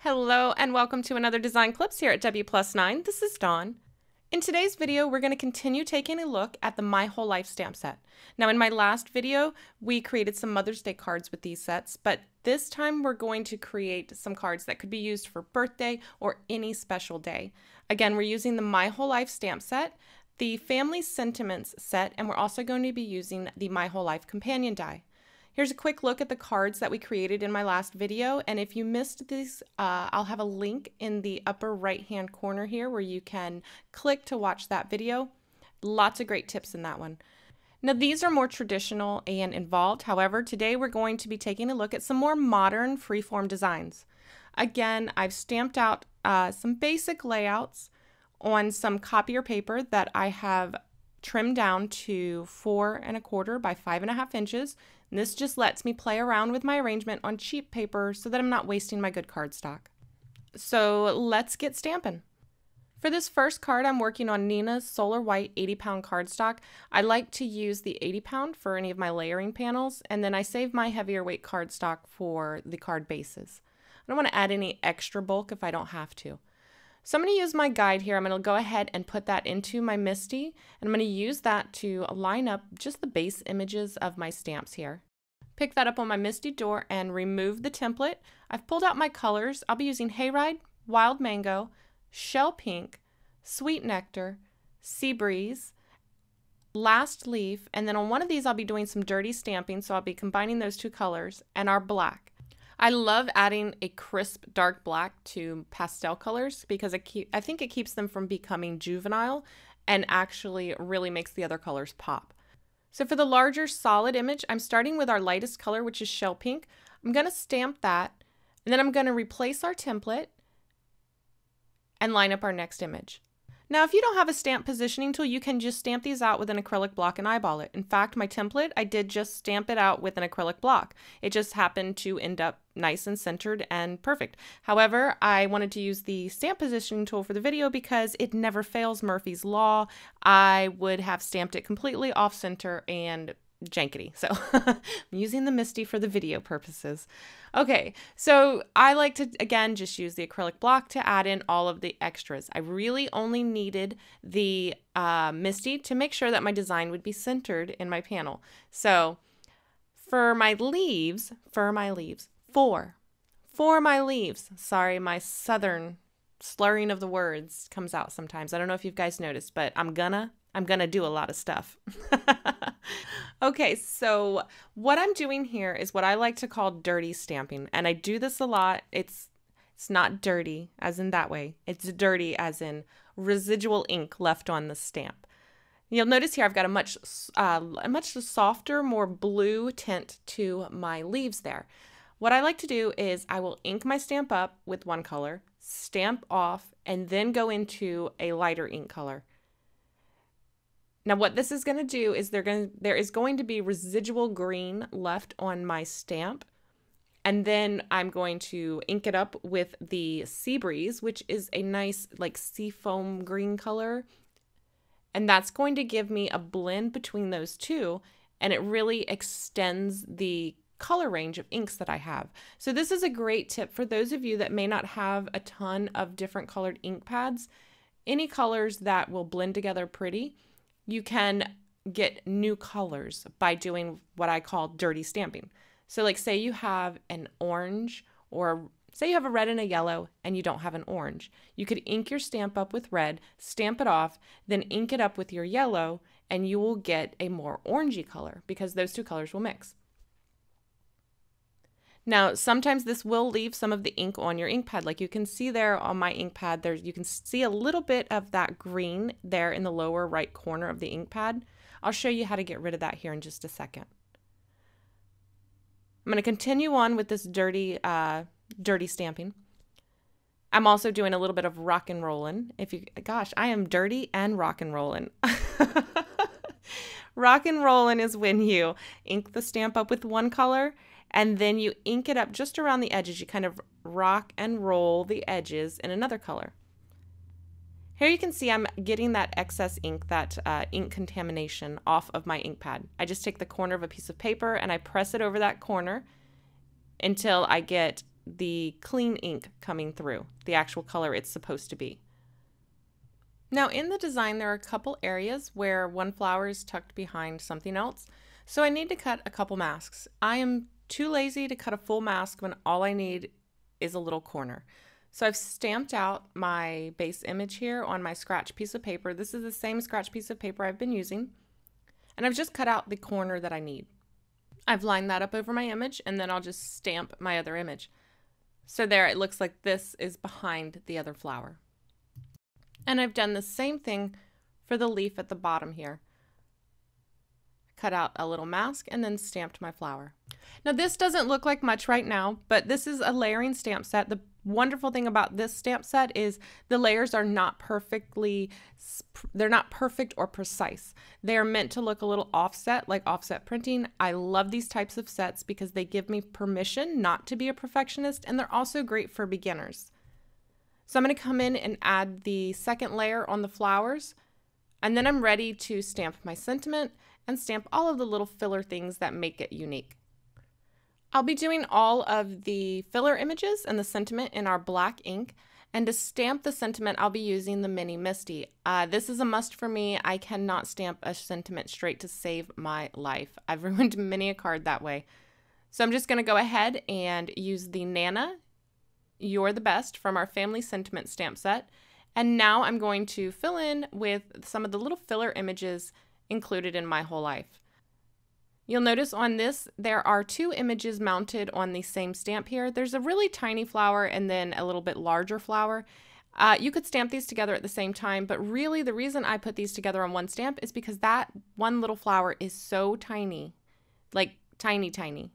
Hello and welcome to another Design Clips here at W Plus 9. This is Dawn. In today's video, we're going to continue taking a look at the My Whole Life stamp set. Now in my last video, we created some Mother's Day cards with these sets, but this time we're going to create some cards that could be used for birthday or any special day. Again, we're using the My Whole Life stamp set, the Family Sentiments set, and we're also going to be using the My Whole Life companion die. Here's a quick look at the cards that we created in my last video, and if you missed these, I'll have a link in the upper right hand corner here where you can click to watch that video. Lots of great tips in that one. Now these are more traditional and involved, however today we're going to be taking a look at some more modern freeform designs. Again, I've stamped out some basic layouts on some copier paper that I have trimmed down to 4 1/4 by 5 1/2 inches. And this just lets me play around with my arrangement on cheap paper so that I'm not wasting my good cardstock. So let's get stamping. For this first card, I'm working on Neenah's Solar White 80-pound cardstock. I like to use the 80-pound for any of my layering panels, and then I save my heavier weight cardstock for the card bases. I don't want to add any extra bulk if I don't have to. So I'm going to use my guide here. I'm going to go ahead and put that into my MISTI, and I'm going to use that to line up just the base images of my stamps here. Pick that up on my MISTI door and remove the template. I've pulled out my colors. I'll be using Hayride, Wild Mango, Shell Pink, Sweet Nectar, Sea Breeze, Last Leaf, and then on one of these I'll be doing some dirty stamping, so I'll be combining those two colors, and our black. I love adding a crisp dark black to pastel colors because I think it keeps them from becoming juvenile and actually really makes the other colors pop. So for the larger solid image, I'm starting with our lightest color, which is Shell Pink. I'm going to stamp that, and then I'm going to replace our template and line up our next image. Now, if you don't have a stamp positioning tool, you can just stamp these out with an acrylic block and eyeball it. In fact, my template, I did just stamp it out with an acrylic block. It just happened to end up nice and centered and perfect. However, I wanted to use the stamp positioning tool for the video because it never fails Murphy's Law. I would have stamped it completely off center and jankety. So I'm using the MISTI for the video purposes. Okay, so I like to, again, just use the acrylic block to add in all of the extras. I really only needed the MISTI to make sure that my design would be centered in my panel. So for my leaves, sorry, my southern slurring of the words comes out sometimes. I don't know if you guys noticed, but I'm gonna do a lot of stuff. Okay, so what I'm doing here is what I like to call dirty stamping, and I do this a lot. It's not dirty as in that way. It's dirty as in residual ink left on the stamp. You'll notice here I've got a much softer, more blue tint to my leaves there. What I like to do is I will ink my stamp up with one color, stamp off, and then go into a lighter ink color. Now what this is going to do is there is going to be residual green left on my stamp, and then I'm going to ink it up with the Sea Breeze, which is a nice like seafoam green color, and that's going to give me a blend between those two, and it really extends the color range of inks that I have. So this is a great tip for those of you that may not have a ton of different colored ink pads. Any colors that will blend together pretty, you can get new colors by doing what I call dirty stamping. So like say you have an orange, or say you have a red and a yellow and you don't have an orange. You could ink your stamp up with red, stamp it off, then ink it up with your yellow, and you will get a more orangey color because those two colors will mix. Now, sometimes this will leave some of the ink on your ink pad. Like you can see there on my ink pad, you can see a little bit of that green there in the lower right corner of the ink pad. I'll show you how to get rid of that here in just a second. I'm going to continue on with this dirty stamping. I'm also doing a little bit of rock and rollin'. Gosh, I am dirty and rock and rollin'. Rock and rollin' is when you ink the stamp up with one color, and then you ink it up just around the edges. You kind of rock and roll the edges in another color. Here you can see I'm getting that excess ink, that ink contamination off of my ink pad. I just take the corner of a piece of paper and I press it over that corner until I get the clean ink coming through, the actual color it's supposed to be. Now in the design, there are a couple areas where one flower is tucked behind something else, so I need to cut a couple masks. I am too lazy to cut a full mask when all I need is a little corner. So I've stamped out my base image here on my scratch piece of paper. This is the same scratch piece of paper I've been using, and I've just cut out the corner that I need. I've lined that up over my image, and then I'll just stamp my other image. So there, it looks like this is behind the other flower. And I've done the same thing for the leaf at the bottom here. Cut out a little mask and then stamped my flower. Now this doesn't look like much right now, but this is a layering stamp set. The wonderful thing about this stamp set is the layers are not perfect or precise. They are meant to look a little offset, like offset printing. I love these types of sets because they give me permission not to be a perfectionist, and they're also great for beginners. So I'm going to come in and add the second layer on the flowers, and then I'm ready to stamp my sentiment and stamp all of the little filler things that make it unique. I'll be doing all of the filler images and the sentiment in our black ink, and to stamp the sentiment I'll be using the Mini Misty. This is a must for me. I cannot stamp a sentiment straight to save my life. I've ruined many a card that way. So I'm just going to go ahead and use the Nana You're the Best from our Family Sentiment stamp set, and now I'm going to fill in with some of the little filler images included in My Whole Life. You'll notice on this, there are two images mounted on the same stamp here. There's a really tiny flower and then a little bit larger flower. You could stamp these together at the same time, but really the reason I put these together on one stamp is because that one little flower is so tiny, like tiny, tiny,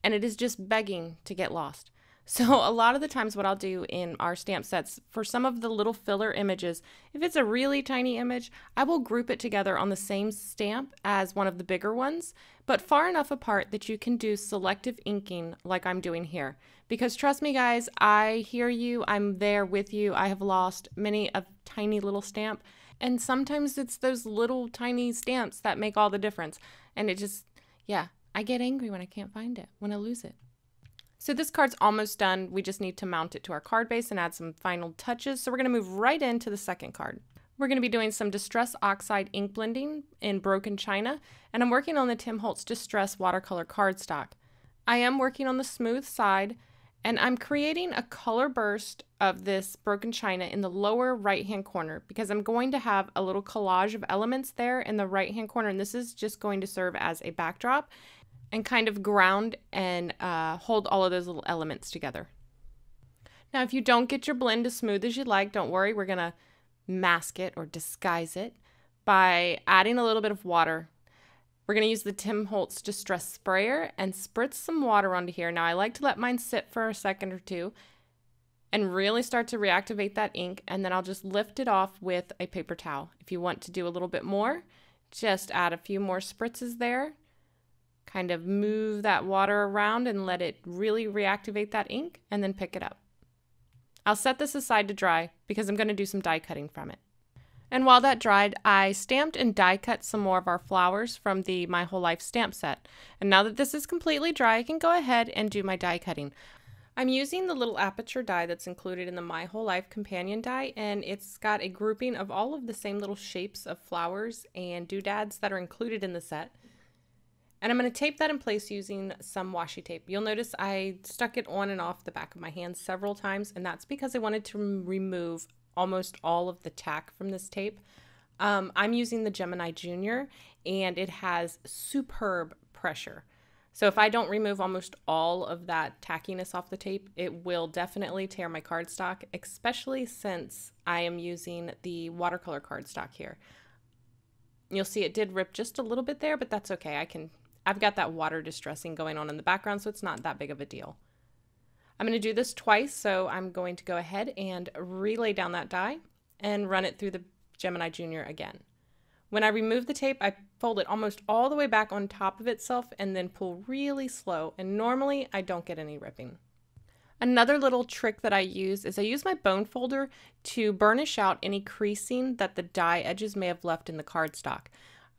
and it is just begging to get lost. So a lot of the times what I'll do in our stamp sets, for some of the little filler images, if it's a really tiny image, I will group it together on the same stamp as one of the bigger ones, but far enough apart that you can do selective inking like I'm doing here. Because trust me guys, I hear you, I'm there with you. I have lost many a tiny little stamp, and sometimes it's those little tiny stamps that make all the difference. And it just, yeah, I get angry when I can't find it, when I lose it. So this card's almost done. We just need to mount it to our card base and add some final touches. So we're going to move right into the second card. We're going to be doing some Distress Oxide ink blending in Broken China, and I'm working on the Tim Holtz Distress watercolor cardstock. I am working on the smooth side, and I'm creating a color burst of this Broken China in the lower right-hand corner because I'm going to have a little collage of elements there in the right-hand corner, and this is just going to serve as a backdrop and kind of ground and hold all of those little elements together. Now, if you don't get your blend as smooth as you'd like, don't worry, we're gonna mask it or disguise it by adding a little bit of water. We're gonna use the Tim Holtz Distress Sprayer and spritz some water onto here. Now, I like to let mine sit for a second or two and really start to reactivate that ink, and then I'll just lift it off with a paper towel. If you want to do a little bit more, just add a few more spritzes there. Kind of move that water around and let it really reactivate that ink, and then pick it up. I'll set this aside to dry because I'm going to do some die cutting from it. And while that dried, I stamped and die cut some more of our flowers from the My Whole Life stamp set. And now that this is completely dry, I can go ahead and do my die cutting. I'm using the little aperture die that's included in the My Whole Life companion die, and it's got a grouping of all of the same little shapes of flowers and doodads that are included in the set. And I'm going to tape that in place using some washi tape. You'll notice I stuck it on and off the back of my hand several times, and that's because I wanted to remove almost all of the tack from this tape. I'm using the Gemini Junior, and it has superb pressure. So if I don't remove almost all of that tackiness off the tape, it will definitely tear my cardstock, especially since I am using the watercolor cardstock here. You'll see it did rip just a little bit there, but that's okay. I've got that water distressing going on in the background, so it's not that big of a deal. I'm going to do this twice, so I'm going to go ahead and relay down that die and run it through the Gemini Junior again. When I remove the tape, I fold it almost all the way back on top of itself and then pull really slow, and normally I don't get any ripping. Another little trick that I use is I use my bone folder to burnish out any creasing that the die edges may have left in the cardstock.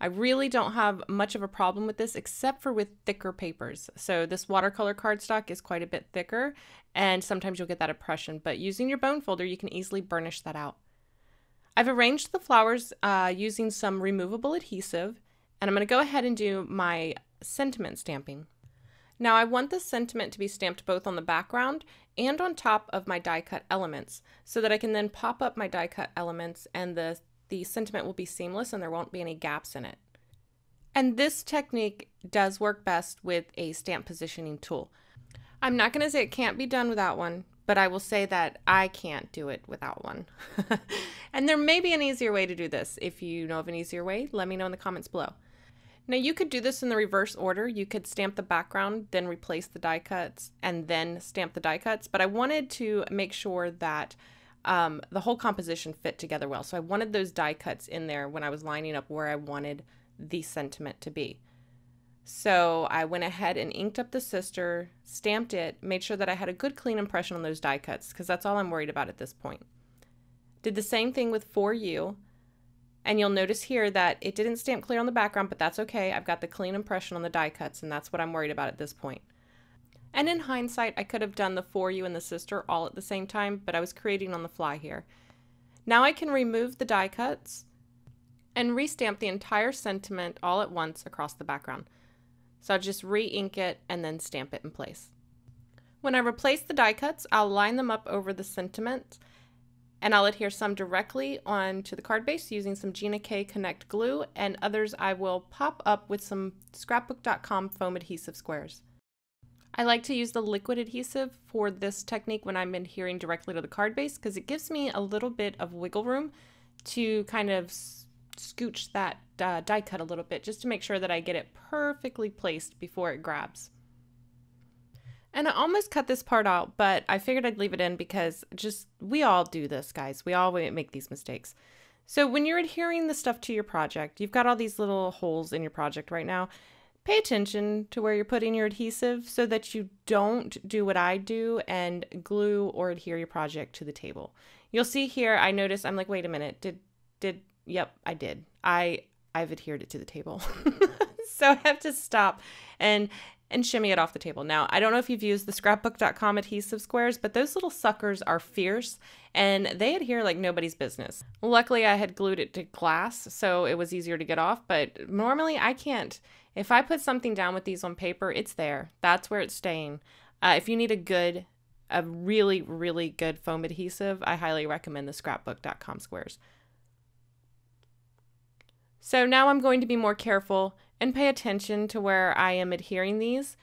I really don't have much of a problem with this except for with thicker papers. So this watercolor cardstock is quite a bit thicker and sometimes you'll get that impression, but using your bone folder you can easily burnish that out. I've arranged the flowers using some removable adhesive, and I'm going to go ahead and do my sentiment stamping. Now I want the sentiment to be stamped both on the background and on top of my die cut elements so that I can then pop up my die cut elements and the sentiment will be seamless and there won't be any gaps in it. And this technique does work best with a stamp positioning tool. I'm not going to say it can't be done without one, but I will say that I can't do it without one. And there may be an easier way to do this. If you know of an easier way, let me know in the comments below. Now you could do this in the reverse order. You could stamp the background, then replace the die cuts, and then stamp the die cuts. But I wanted to make sure that the whole composition fit together well. So I wanted those die cuts in there when I was lining up where I wanted the sentiment to be. So I went ahead and inked up the sister, stamped it, made sure that I had a good clean impression on those die cuts because that's all I'm worried about at this point. Did the same thing with For You. And you'll notice here that it didn't stamp clear on the background, but that's okay. I've got the clean impression on the die cuts, and that's what I'm worried about at this point. And in hindsight, I could have done the For You and the sister all at the same time, but I was creating on the fly here. Now I can remove the die cuts and restamp the entire sentiment all at once across the background. So I'll just re-ink it and then stamp it in place. When I replace the die cuts, I'll line them up over the sentiment and I'll adhere some directly onto the card base using some Gina K Connect glue, and others I will pop up with some scrapbook.com foam adhesive squares. I like to use the liquid adhesive for this technique when I'm adhering directly to the card base because it gives me a little bit of wiggle room to kind of scooch that die cut a little bit just to make sure that I get it perfectly placed before it grabs. And I almost cut this part out, but I figured I'd leave it in because we all do this, guys. We all make these mistakes. So when you're adhering the stuff to your project, you've got all these little holes in your project right now. Pay attention to where you're putting your adhesive so that you don't do what I do and glue or adhere your project to the table. You'll see here, I notice, I'm like, wait a minute, yep, I did. I've adhered it to the table. So I have to stop and shimmy it off the table. Now, I don't know if you've used the scrapbook.com adhesive squares, but those little suckers are fierce and they adhere like nobody's business. Luckily, I had glued it to glass, so it was easier to get off, but normally I can't. If I put something down with these on paper, it's there. That's where it's staying. If you need a really, really good foam adhesive, I highly recommend the scrapbook.com squares. So now I'm going to be more careful and pay attention to where I am adhering these.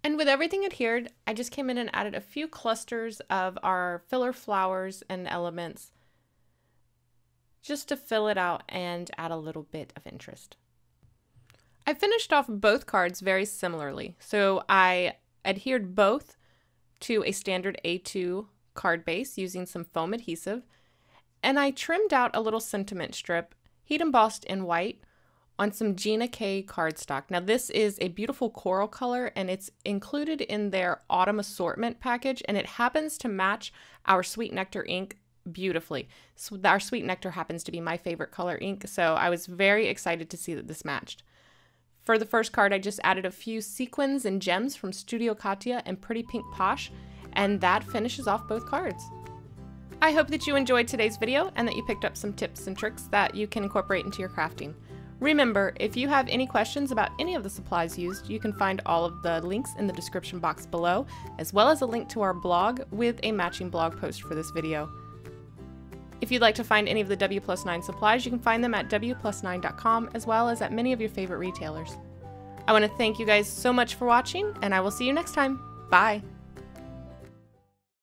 And with everything adhered, I just came in and added a few clusters of our filler flowers and elements just to fill it out and add a little bit of interest. I finished off both cards very similarly. So I adhered both to a standard A2 card base using some foam adhesive, and I trimmed out a little sentiment strip, heat embossed in white, on some Gina K cardstock. Now this is a beautiful coral color and it's included in their autumn assortment package, and it happens to match our Sweet Nectar ink beautifully. So our Sweet Nectar happens to be my favorite color ink, so I was very excited to see that this matched. For the first card, I just added a few sequins and gems from Studio Katia and Pretty Pink Posh, and that finishes off both cards. I hope that you enjoyed today's video and that you picked up some tips and tricks that you can incorporate into your crafting. Remember, if you have any questions about any of the supplies used, you can find all of the links in the description box below, as well as a link to our blog with a matching blog post for this video. If you'd like to find any of the W+9 supplies, you can find them at W+9.com, as well as at many of your favorite retailers. I want to thank you guys so much for watching, and I will see you next time. Bye!